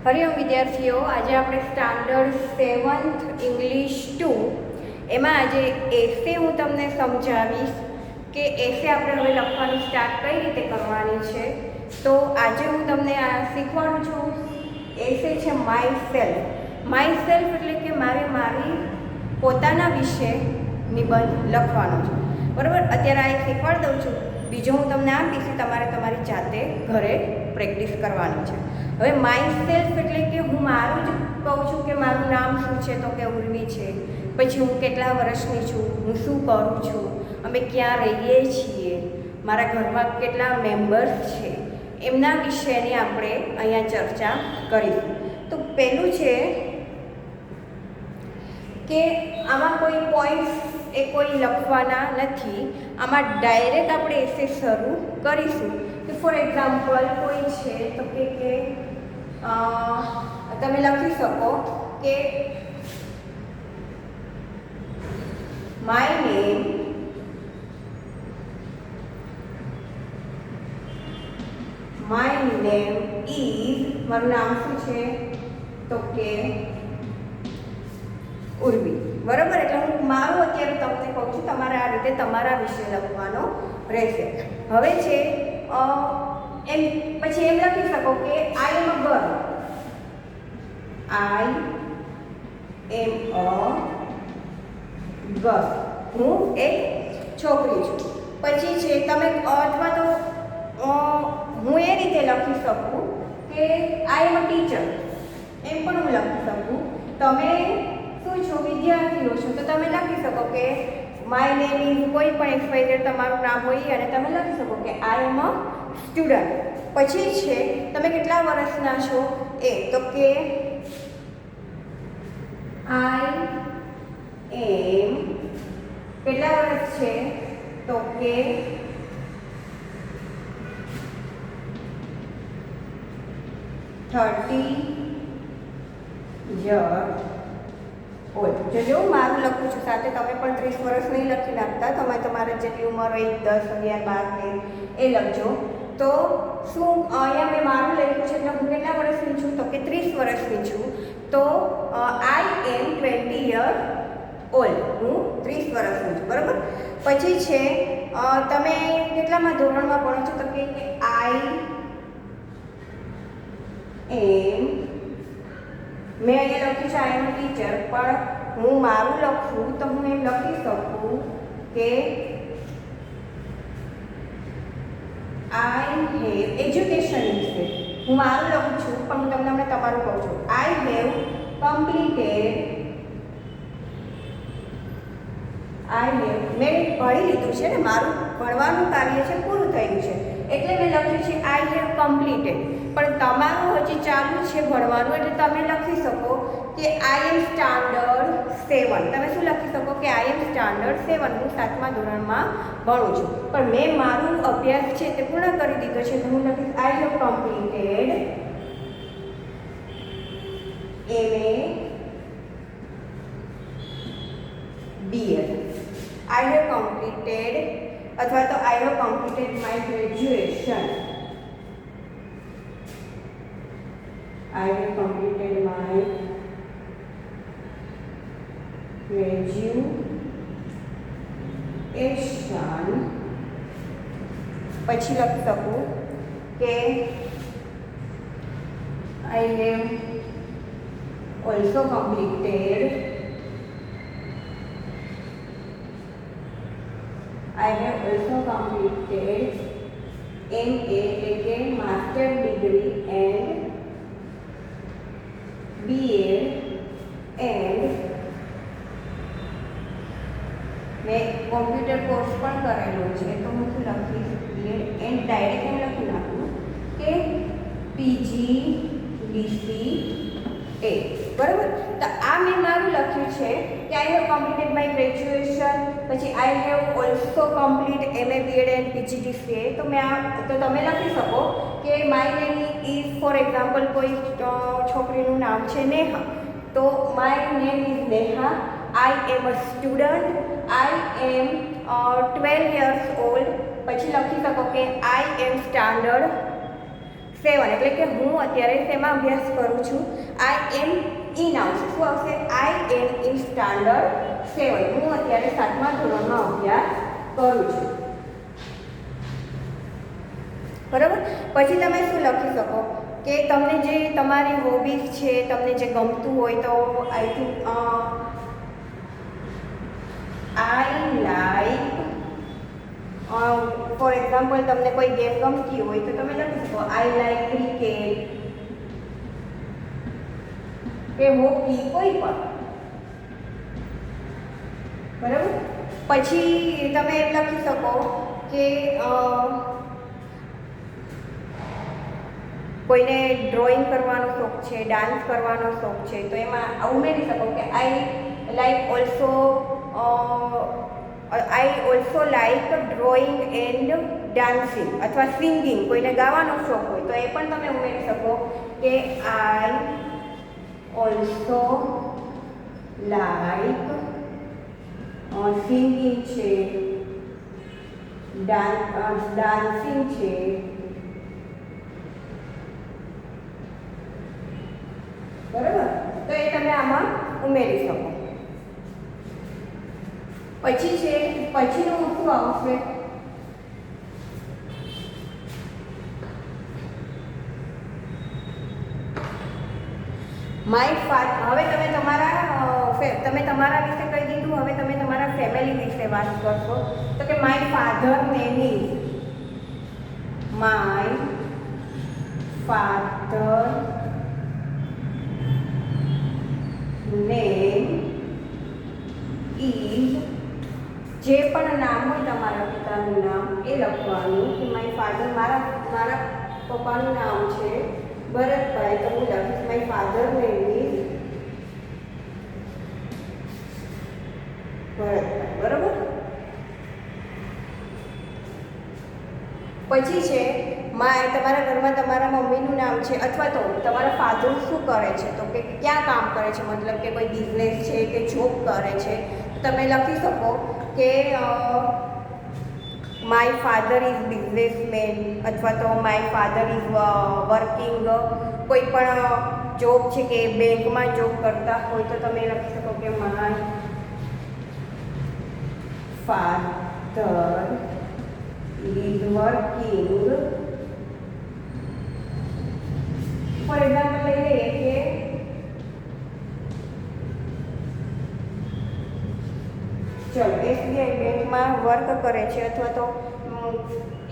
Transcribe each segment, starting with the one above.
હરિઓમ વિદ્યાર્થીઓ, આજે આપણે સ્ટાન્ડર્ડ 7th ઇંગ્લિશ 2 એમાં આજે એસે હું તમને સમજાવીશ કે એસે આપણે હવે લખવાનું સ્ટાર્ટ કઈ રીતે કરવાની છે. તો આજે હું તમને આ શીખવાડું છું. એસે છે માય સેલ્ફ એટલે કે મારી પોતાના વિશે નિબંધ લખવાનો છે. બરાબર, અત્યારે આ એક શીખવાડી દઉં છું, બીજો હું તમને આપીશ, તમારે તમારી જાતે ઘરે પ્રેક્ટિસ કરવાની છે. હવે માય સેલ્ફ એટલે કે હું મારું જ કહું છું કે મારું નામ શું છે, તો કે ઉર્વી છે. પછી હું કેટલા વર્ષની છું, હું શું કરું છું, અમે ક્યાં રહીએ છીએ, મારા ઘરમાં કેટલા મેમ્બર્સ છે, એમના વિશેની આપણે અહીંયા ચર્ચા કરીશું. તો પહેલું છે કે આમાં કોઈ પોઈન્ટ્સ એ કોઈ લખવાના નથી, આમાં ડાયરેક્ટ આપણે એસે શરૂ કરીશું. કે ફોર એક્ઝામ્પલ કોઈ છે તો કે તમે લખી શકો કે માય નેમ ઇઝ, મારું નામ શું છે તો કે ઉર્વી. બરાબર, એટલે હું મારું અત્યારે તમને કહું છું, તમારે આ રીતે તમારા વિશે લખવાનો રહેશે. હવે છે એમ પછી એમ લખી શકો કે આઈ એમ અ ગર્લ, હું એક છોકરી છું. પછી છે તમે અથવા તો હું એ રીતે લખી શકું કે આઈ એમ અ ટીચર, એમ પણ હું લખી શકું. તમે શું છો, વિદ્યાર્થીઓ છો, તો તમે લખી શકો કે માય નેમ ઇઝ કોઈ પણ XYZ તમારું નામ હોય અને તમે લખી શકો કે આઈ એમ અ સ્ટુડન્ટ. પછી છે તમે કેટલા વર્ષના છો એ, તો કે આઈ એમ કેટલા વર્ષ છે તો કે 30 years old. જો મારું લખું છું સાથે તમે પણ 30 વર્ષ નહીં લખી નાખતા, તમે તમારે જેટલી ઉંમર હોય 10, 11, 12 એ લખજો. તો શું અહીંયા મેં મારું લખ્યું છે એટલે હું કેટલા વર્ષની છું તો કે 30 વર્ષની છું. તો આઈ એમ 20 years old, હું 30 વર્ષની છું. બરાબર, પછી છે તમે કેટલામાં ધોરણમાં ભણો છો તો કે આઈ એમ, મેં અહીંયા લખ્યું છે આઈ એમ ટીચર, પણ હું મારું લખું તો હું એમ લખી શકું કે આઈ હેવ એજ્યુકેશન વિશે. હું મારું લખું છું પણ હું તમને હમણાં તમારું કહું છું. આઈ હેવ કમ્પ્લીટેડ, મેં ભણી લીધું છે ને, મારું ભણવાનું કાર્ય છે પૂરું થયું છે એટલે મેં લખ્યું છે આઈ હેવ કમ્પ્લીટેડ. પણ તમારું હજી ચાલુ છે ભણવાનું, એટલે તમે લખી શકો કે આઈ એમ સ્ટાન્ડર્ડ 7. તમે શું લખી શકો કે આઈ એમ સ્ટાન્ડર્ડ 7, હું 7મા ધોરણમાં ભણું છું. પણ મેં મારું અભ્યાસ છે તે પૂર્ણ કરી દીધો છે, તો હું લખીશ આઈ have completed MA BL. I have completed અથવા તો આઈ have completed my graduation. I have completed my graduation. પછી લખી શકું કે I have also completed MA એટલે કે master degree and BA and મેં કોમ્પ્યુટર કોર્સ પણ કરેલો છે, તો હું શું લખીશ BA એન્ડ ડાયરેક્ટ એમ લખી નાખું કે PGDCA. બરાબર, તો આ મેં મારું લખ્યું છે કે I have completed my graduation, પછી I have also complete MA BEd and PGDCA. તો તમે લખી શકો કે my name is, for example કોઈ છોકરીનું નામ છે નેહા, તો my name is Neha, I am a student, I am 12 years old. પછી લખી શકો કે આઈ એમ સ્ટાન્ડર્ડ સેવન એટલે કે હું અત્યારે શેમાં અભ્યાસ કરું છું. આઈ એમ ઇન આવશે. શું આવશે? આઈ એમ ઇન સ્ટાન્ડર્ડ 7. હું અત્યારે 7મા ધોરણમાં અભ્યાસ કરું છું. બરાબર. પછી તમે શું લખી શકો કે તમને જે તમારી હોબીઝ છે, તમને જે ગમતું હોય તો I think I like for example તમને કોઈ ગેમ ગમતી હોય તો તમે લખી શકો આઈ લાઈક ક્રિકેટ કે હોકી, કોઈ પણ. બરાબર. પછી તમે એમ લખી શકો કે કોઈને ડ્રોઈંગ કરવાનો શોખ છે, ડાન્સ કરવાનો શોખ છે, તો એમાં ઉમેરી શકો કે I also like drawing and dancing, અથવા સિંગિંગ, કોઈને ગાવાનો શોખ હોય તો એ પણ તમે ઉમેરી શકો કે આઈ ઓલ્સો લાઈક સિંગિંગ છે, ડાન્સિંગ છે. બરાબર. તો એ તમે આમાં ઉમેરી શકો. પછી છે, પછીનું શું આવશે? My father. હવે તમે તમારા વિશે કહી દીધું, હવે તમે તમારા ફેમિલી વિશે વાત કરશો. તો કે my father name is, my father name is, જે પણ નામ હોય તમારા પિતાનું નામ એ લખવાનું કે માય ફાધર, મારા પપ્પાનું નામ છે ભરતભાઈ, તો હું લખીશ my father name is Bharatbhai. બરાબર. પછી છે તમારા ઘરમાં તમારા મમ્મીનું નામ છે, અથવા તો તમારા ફાધર શું કરે છે, તો કે ક્યાં કામ કરે છે, મતલબ કે કોઈ બિઝનેસ છે કે જોબ કરે છે, તો તમે લખી શકો કે માય ફાધર ઇઝ બિઝનેસમેન, અથવા તો માય ફાધર ઇઝ વર્કિંગ, કોઈ પણ જોબ છે કે બેંકમાં જોબ કરતા હોય તો તમે લખી શકો કે my father is working. For example લઈ લઈએ કે ચલો એસબીઆઈ બેંકમાં વર્ક કરે છે, અથવા તો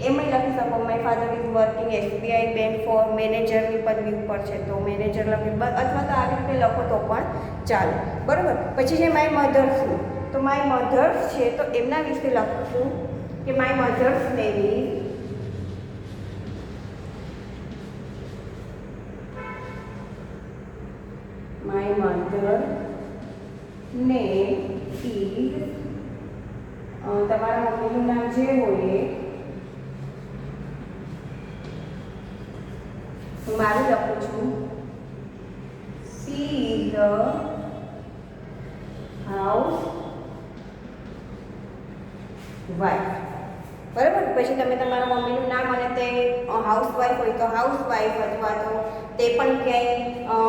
એમ લખી શકો my father is working SBI bank four મેનેજરની પદવી ઉપર છે, તો મેનેજર લખી, અથવા તો આવી રીતે લખો તો પણ ચાલે. બરાબર. પછી છે માય મધર્સનું, તો માય મધર્સ છે તો એમના વિશે લખશું કે my mother's name is my mother name is તમારા મમ્મીનું નામ જે હોય હું મારું લખું છું. she is a housewife. બરાબર. પછી તમે તમારા મમ્મીનું નામ અને તે હાઉસવાઈફ હોય તો હાઉસવાઈફ, અથવા તો તે પણ ક્યાંય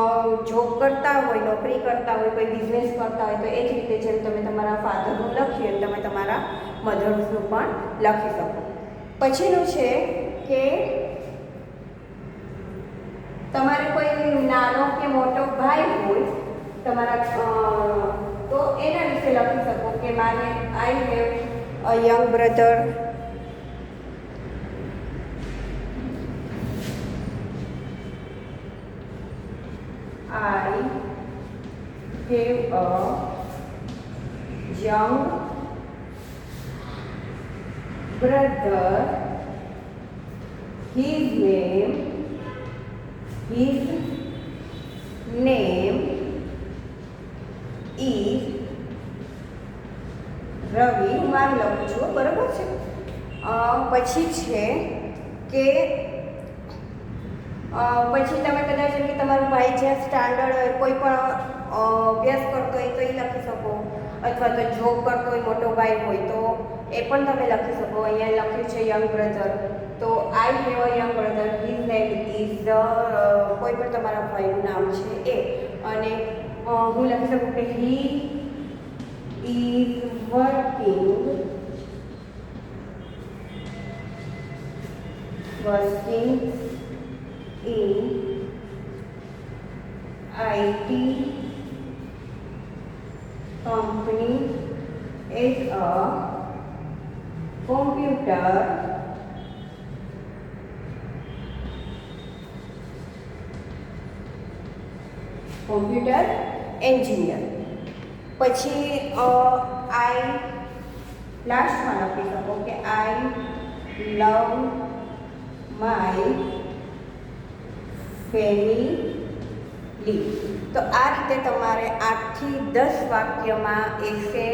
જોબ કરતા હોય, નોકરી કરતા હોય, કોઈ બિઝનેસ કરતા હોય, તો એ જ રીતે જેમ તમે તમારા ફાધરનું લખ્યું એમ તમે તમારા મધર્સનું પણ લખી શકો. પછીનું છે કે તમારે કોઈ નાનો કે મોટો ભાઈ હોય તમારા, તો એના વિશે લખી શકો કે મારે I have a young brother, I have a young brother. His name is રવિ. હું મારું લખું છું. બરાબર છે. પછી છે કે પછી તમે કદાચ એમ કે તમારું ભાઈ જ્યાં સ્ટાન્ડર્ડ કોઈ પણ અભ્યાસ કરતો હોય તો એ લખી શકો, અથવા તો જોબ કરતો હોય મોટો ભાઈ હોય તો એ પણ તમે લખી શકો. અહીંયા લખ્યું છે યંગ બ્રધર, તો I have a young brother, his name is કોઈ પણ તમારા ભાઈનું નામ છે એ, અને હું લખી શકું કે he is working in IT company as a computer engineer. પછી આઈ લાસ્ટમાં લખી શકો કે આઈ લવ માય ફેમિલી. તો આ રીતે તમારે 8 થી 10 વાક્યમાં એસે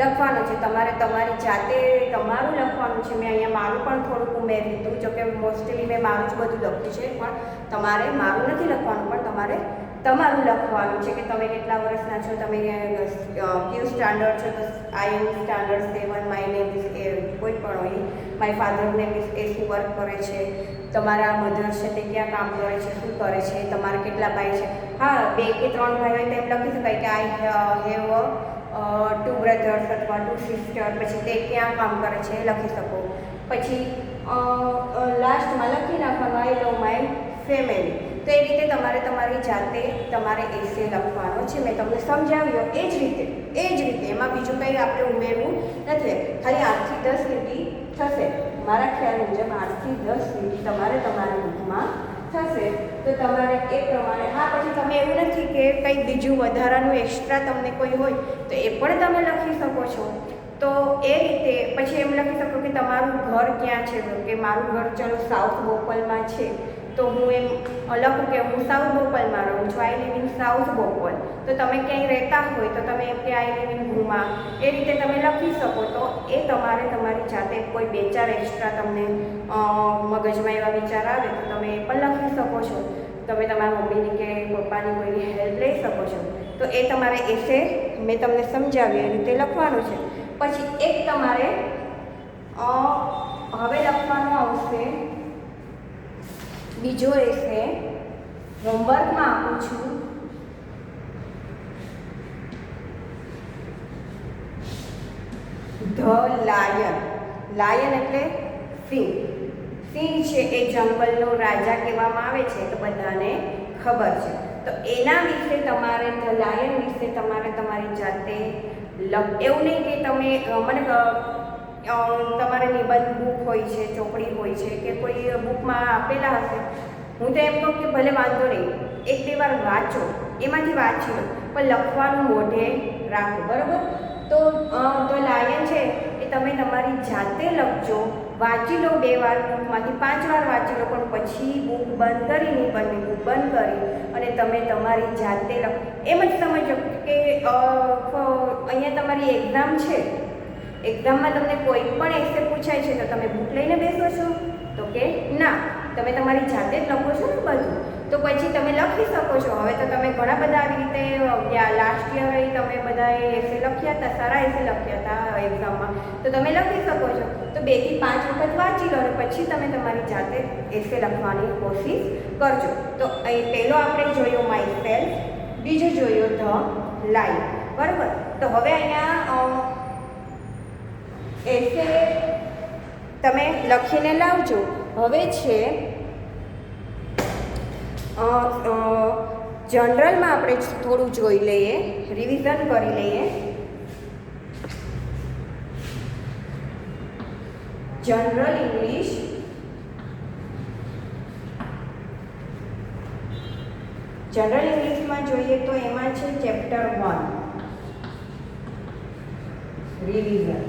લખવાનું છે. તમારે તમારી જાતે તમારું લખવાનું છે. મેં અહીંયા મારું પણ થોડુંક ઉમેરી દીધું, જોકે મોસ્ટલી મેં મારું જ બધું લખ્યું છે, પણ તમારે મારું નથી લખવાનું, પણ તમારે તમારું લખવાનું છે કે તમે કેટલા વર્ષના છો, તમે કયું સ્ટાન્ડર્ડ છો. તો આઈ એમ સ્ટાન્ડર્ડ 7, માય નેમ ઇઝ કોઈ પણ હોય, માય ફાધર નેમ ઇઝ એ શું વર્ક કરે છે, તમારા મધર છે તે ક્યાં કામ કરે છે, શું કરે છે, તમારે કેટલા ભાઈ છે. હા, 2 કે 3 ભાઈ હોય તો એમ લખી શકાય કે આઈ હેવ 2 બ્રધર્સ અથવા 2 સિસ્ટર. પછી તે ક્યાં કામ કરે છે એ લખી શકો. પછી લાસ્ટમાં લખી નાખવાનું આઈ લવ માય ફેમિલી. તો એ રીતે તમારે તમારી જાતે તમારે એસે લખવાનો છે. મેં તમને સમજાવ્યો એ જ રીતે એમાં બીજું કંઈ આપણે ઉમેરવું નથી. ખાલી 8 થી 10 લીટી થશે. મારા ખ્યાલ મુજબ 8 થી 10 લીટી તમારે તમારા બુકમાં થશે. તો તમારે એ પ્રમાણે, હા, પછી તમે એવું નથી કે કંઈ બીજું વધારાનું એક્સ્ટ્રા તમને કોઈ હોય તો એ પણ તમે લખી શકો છો. તો એ રીતે પછી એમ લખી શકો કે તમારું ઘર ક્યાં છે. કે મારું ઘર ચલો સાઉથ બોપલમાં છે, તો હું એમ લખું કે હું સાઉથ બોપલમાં રહું છું, I live in south Bopal. તો તમે ક્યાંય રહેતા હોય તો તમે એમ કે આઈ લિવ ઇન ભૂમા, એ રીતે તમે લખી શકો. તો એ તમારે તમારી જાતે કોઈ 2-4 એક્સ્ટ્રા તમને મગજમાં એવા વિચાર આવે તો તમે એ પણ લખી શકો છો. તમે તમારા મમ્મીની કે પપ્પાની કોઈની હેલ્પ લઈ શકો છો. તો એ તમારે એસે મેં તમને સમજાવ્યું એ રીતે લખવાનું છે. પછી એક તમારે હવે લખવાનું આવશે બીજો એસે. હોમવર્કમાં આપું છું. ધ લાયન એટલે સિંહ. સિંહ છે એ જંગલનો રાજા કહેવામાં આવે છે, તો બધાને ખબર છે. તો એના વિશે તમારે ધ લાયન વિશે તમારે તમારી જાતે એવું નહીં કે તમે મને તમારે નિબંધ બુક હોય છે, ચોપડી હોય છે, કે કોઈ બુકમાં આપેલા હશે. હું તો એમ કહું કે ભલે વાંધો નહીં, 1-2 વાર વાંચો, એમાંથી વાંચી લો, પણ લખવાનું મોઢે રાખો, બરાબર. તો ધ લાયન છે એ તમે તમારી જાતે લખજો. વાંચી લો 2 વાર, બુકમાંથી 5 વાર વાંચી લો, પણ પછી બુક બંધ કરી, નિબંધની બુક બંધ કરી અને તમે તમારી જાતે લખો. એમ જ સમજો કે અહીંયા તમારી એક્ઝામ છે. એક્ઝામમાં તમને કોઈ પણ એસે પૂછાય છે તો તમે બુક લઈને બેસો છો? તો કે ના, તમે તમારી જાતે જ લખો છો ને બધું. તો પછી તમે લખી શકો છો. હવે તો તમે ઘણા બધા આવી રીતે લાસ્ટ યર તમે બધા એસે લખ્યા હતા, સારા એસે લખ્યા હતા એક્ઝામમાં, તો તમે લખી શકો છો. તો 2 થી 5 વખત વાંચી લો અને પછી તમે તમારી જાતે એસે લખવાની કોશિશ કરજો. તો અહીં પહેલો આપણે જોયો માય સેલ્ફ, બીજો જોયો ધ લાયન, બરાબર. તો હવે અહીંયા એસે તમે લખીને લાવજો. હવે છે જનરલમાં આપણે થોડું જોઈ લઈએ, રિવિઝન કરી લઈએ. જનરલ ઇંગ્લિશ જનરલ ઇંગ્લિશમાં જોઈએ તો એમાં છે ચેપ્ટર 1 રિવિઝન.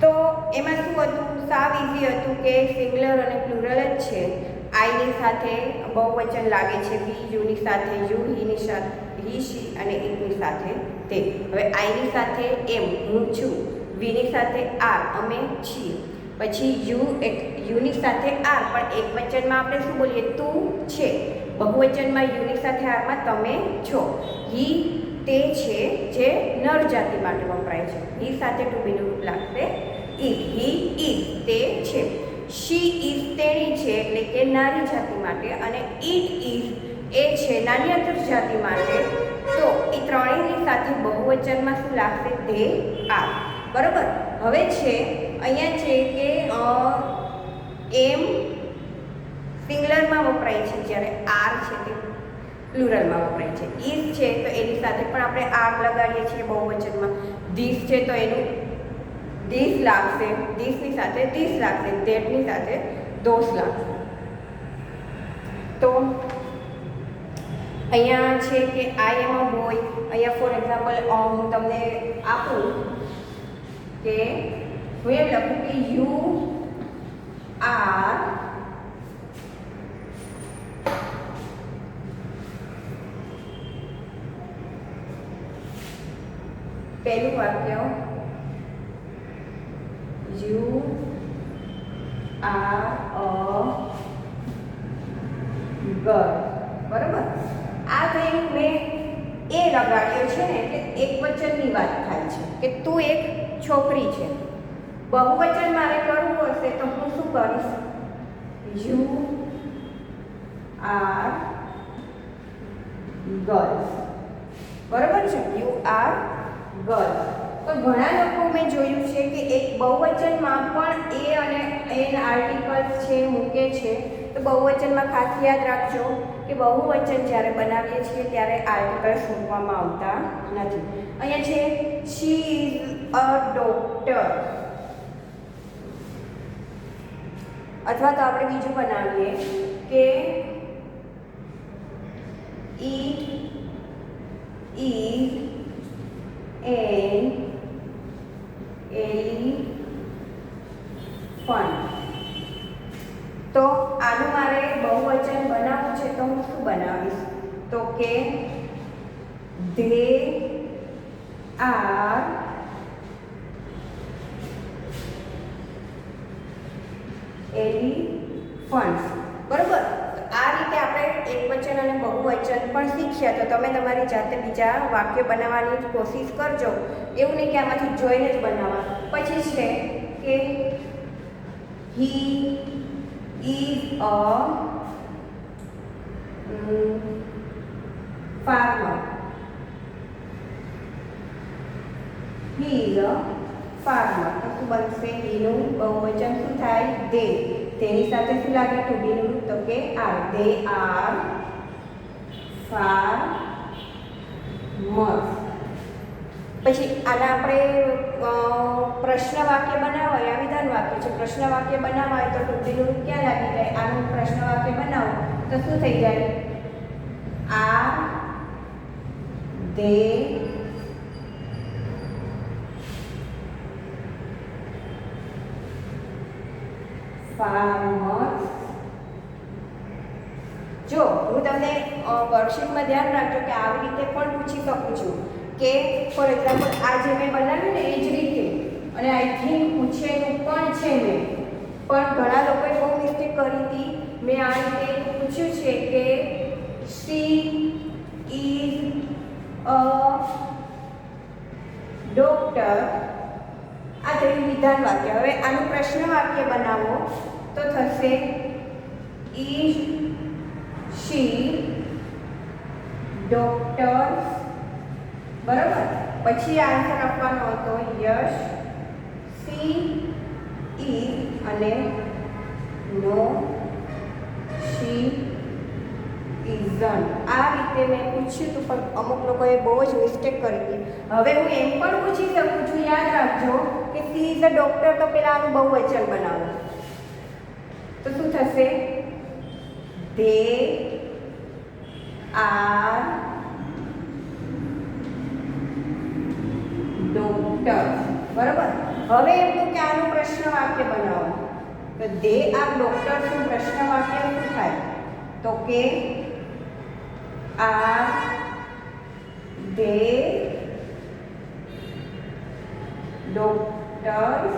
તો એમાં શું હતું? સાવ ઇઝી હતું કે સિંગ્યુલર અને પ્લુરલ જ છે. આઈની સાથે બહુવચન લાગે છે, વી, યુની સાથે યુ, હીની સાથે હી, શી અને ઇટની સાથે તે. હવે આઈની સાથે એમ, હું છું. વીની સાથે આર, અમે છીએ. પછી યુની સાથે આર, પણ એક વચનમાં આપણે શું બોલીએ? તું છે. બહુવચનમાં યુની સાથે આરમાં તમે છો. હી તે છે જે નર જાતિ માટે વપરાય છે. હી સાથે ટુ બીનું રૂપ લાગશે ઇઝ, હી ઇઝ તે છે, શી ઇઝ તેણી છે એટલે કે નારી જાતિ માટે, અને ઇટ ઇઝ એ છે નાન્યતર જાતિ માટે. તો એ ત્રણેયની સાથે બહુવચનમાં શું લાગશે? They are. બરાબર. હવે છે અહીંયા છે કે એમ સિંગ્યુલરમાં વપરાય છે, જ્યારે આર છે તે પ્લુરલમાં વપરાય છે. ઇઝ છે તો એની સાથે પણ આપણે આર લગાડીએ છીએ બહુવચનમાં. ધીસ છે તો એનું ધીસ લાગશે, ધીસની સાથે ધીસ લાગશે, ધેટની સાથે ધોસ લાગશે. તો અહીંયા છે કે આઈ એમ અ બોય. અહીંયા ફોર એક્ઝામ્પલ હું તમને આપું કે હું એમ લખું કે યુ આર પહેલું વાક્ય, યુ આર અ ગર્લ. બરાબર. આ થયું મેં એ લગાડ્યો છે ને એટલે એક વચનની વાત થાય છે કે તું એક છોકરી છે. બહુવચન મારે કરવું હશે તો હું શું કરીશ? You are girls. બરાબર છે, યુ આર ગર્લ્સ. તો ઘણા લોકો મેં જોયું છે કે એક બહુવચનમાં પણ એ અને એન આર્ટિકલ્સ છે મૂકે છે. તો બહુવચનમાં ખાસ યાદ રાખજો કે બહુવચન જ્યારે બનાવીએ છીએ ત્યારે આર્ટિકલ્સ મૂકવામાં આવતા નથી. અહીંયા છે શી ઇઝ અ ડોક્ટર, અથવા તો આપણે બીજું બનાવીએ કે ઇટ ઇઝ એન એલિફન્ટ. તો આનું મારે બહુવચન બનાવવું છે તો હું શું બનાવીશ? તો કે ધે આર એલિફન્ટ્સ. બરાબર. તો આ રીતે આપણે એકવચન અને બહુવચન પણ શીખ્યા. તો તમે તમારી જાતે બીજા વાક્ય બનાવવાની કોશિશ કરજો. એવું નહીં કે આમાંથી જોઈને જ બનાવવા. પછી છે કે he is a farmer. He is a farmer. તો શું બનશે? એનું બહુવચન શું થાય? they. તેની સાથે શું લાગે? ટુ બી નું તો કે આર. they are farmers. પછી આના આપણે પ્રશ્ન વાક્ય બનાવવા હોય, આ વિધાન વાક્ય છે. પ્રશ્ન વાક્ય બનાવવા હોય તો ટુ બી નું ક્યાં લાગી જાય? આનું પ્રશ્ન વાક્ય બનાવો તો શું થઈ જાય? આ they farmers. જો હું તમને વર્કશીટમાં ધ્યાન રાખજો કે આવી રીતે પણ પૂછી શકું છું કે ફોર એક્ઝામ્પલ આ જે મેં બનાવ્યું ને એ જ રીતે, અને આઈ થિંક પૂછેલું પણ છે મેં, પણ ઘણા લોકોએ બહુ મિસ્ટેક કરી હતી. મેં આ રીતે પૂછ્યું છે કે શી ઇઝ અ ડોક્ટર. આ થયું વિધાન વાક્ય. હવે આનું પ્રશ્ન વાક્ય બનાવો તો થશે ઇઝ શી ડોક્ટર. બરાબર. પછી આન્સર આપવાનો હતો યસ સી ઇઝ અને નો શી ઇઝન્ટ. આ રીતે મેં પૂછ્યું હતું પણ અમુક લોકોએ બહુ જ મિસ્ટેક કરી હતી. હવે હું એમ પણ પૂછી શકું છું, યાદ રાખજો કે સી ઇઝ અ ડોક્ટર, તો પેલા આનું બહુવચન બનાવો તો શું થશે? They are doctor. બરાબર. હવે એમ કહું કે આનું પ્રશ્ન વાક્ય બનાવો તો ધે આર ડોક્ટર. શું પ્રશ્ન વાક્ય શું થાય? તો કે આર ધે ડોક્ટર્સ.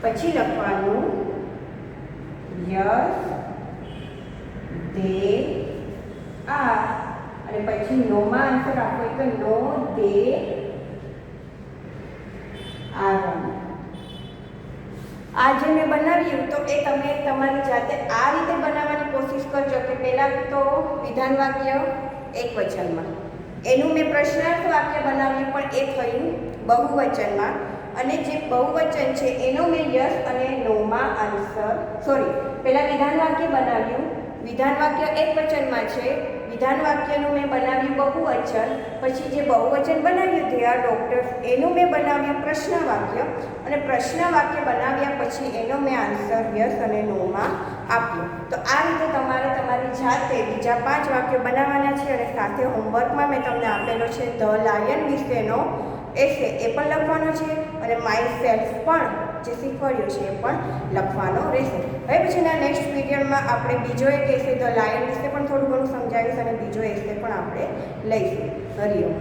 પછી લખવાનું યસ ધે આર, અને પછી નોમાં આન્સર આપો તો નો ધે આર. આ જે મેં બનાવ્યું તો એ તમે તમારી જાતે આ રીતે બનાવવાની કોશિશ કરજો કે પહેલાં તો વિધાન વાક્ય એકવચનમાં, એનું મેં પ્રશ્નાર્થ વાક્ય બનાવ્યું પણ એ થયું બહુવચનમાં, અને જે બહુવચન છે એનો મેં યસ અને નોમાં આન્સર પહેલાં વિધાન વાક્ય બનાવ્યું, વિધાન વાક્ય એકવચનમાં છે, વિધાન વાક્યનું મેં બનાવ્યું બહુવચન, પછી જે બહુવચન બનાવ્યું ધે આર ડોક્ટર્સ એનું મેં બનાવ્યું પ્રશ્ન વાક્ય, અને પ્રશ્ન વાક્ય બનાવ્યા પછી એનો મેં આન્સર યસ અને નોમાં આપ્યો. તો આ રીતે તમારે તમારી જાતે બીજા 5 વાક્યો બનાવવાના છે, અને સાથે હોમવર્કમાં મેં તમને આપેલો છે ધ લાયન વિશેનો એસે એ પણ લખવાનો છે, અને માય સેલ્ફ પણ જે શીખવાડ્યું છે એ પણ લખવાનો રહેશે. હવે પછીના નેક્સ્ટ પીરિયડમાં આપણે બીજો એક એસે ધ લાયન વિશે પણ થોડું ઘણું સમજાવીશ, અને બીજો એસે પણ આપણે લઈશું. હરિઓમ.